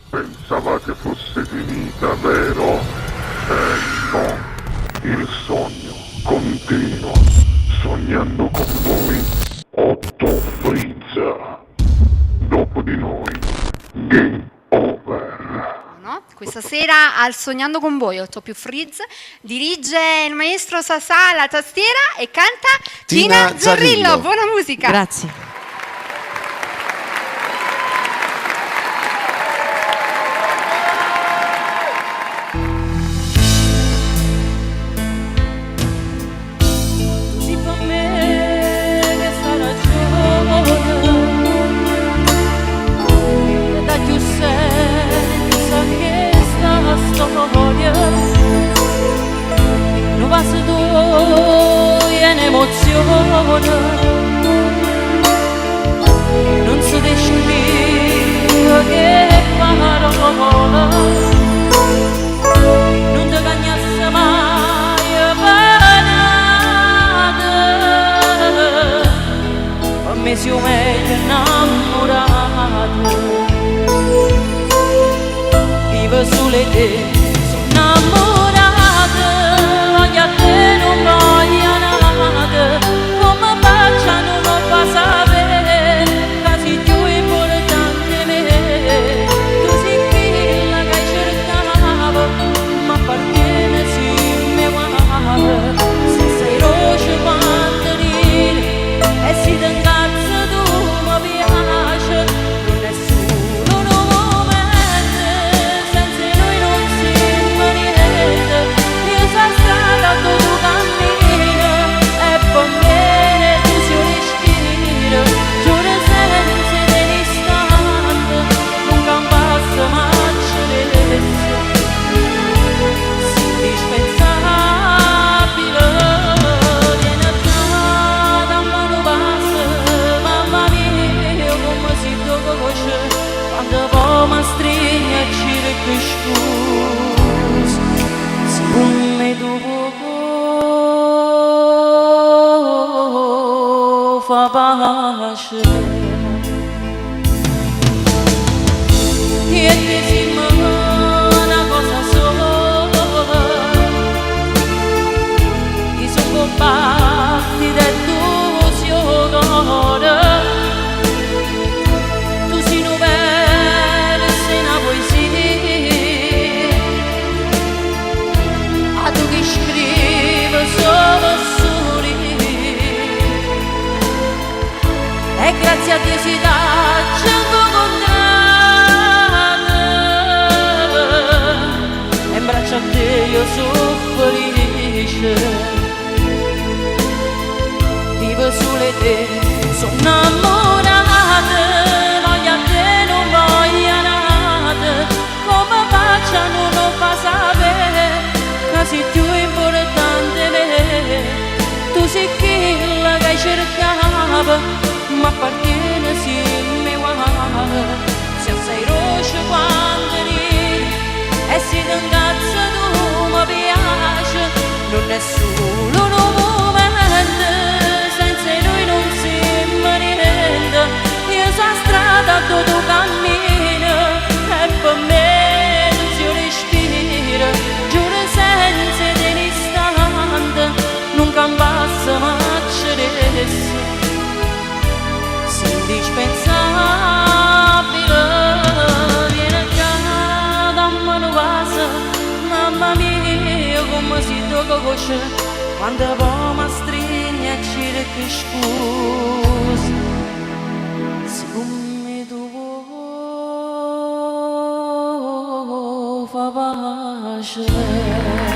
Pensavate fosse finita, vero? No, il sogno continua, sognando con voi, Otto Frizza. Dopo di noi, game over. No? Questa sera al Sognando con voi, 8 più Frizz, dirige il maestro Sasà alla tastiera e canta Tina Zarrillo. Buona musica! Grazie. Non passa tu in emozione, non si descrive che parola, non ti cagnasse mai penate, a me si è meglio innamorato, vivo sulle te, sono innamorata, voglio a te non voglio nada, come faccio a non fa sapere, che sei più importante me, tu sei quella che cercavo, ma appartiene sì me guarda, se sei roce quando ridi, e si ti incazza tu mi piace, non è solo un momento, senza noi non siamo niente, io sono stata tu cammino, e per me tu sei un respiro, giuro senza dell'istante, nunca passa mai adesso, indispensabile, vieni a da mano passa, mamma mia, come si dolce, quando poi mi stringe e ci scusa, siccome dopo fa pace. E ti si una cosa sola, i sono compatti del tuo cuore, tu sei una verso una poesia, a tu che scrive solo sorridi, e grazie a Dio si dà e in braccio a te io sono felice, vivo sulle te, sono innamorata, voglio a te non voglio nada, come faccio a non fa sapere, che sei più importante me, tu sei quella che cercavo, ma appartiene sì me guarda, se sei roce quando ridi, e si ti incazza tu mi piace, non è solo un momento, senza noi non siamo niente, io sono strada tu cammino, e per me tu sei un respiro, giuro senza dell'istante, nunca passa mai adesso, sei indispensabile, vieni a da mano passa, mamma mia, come si tocca voce, quando poi mi stringe e ci scusa, siccome tu fa pace.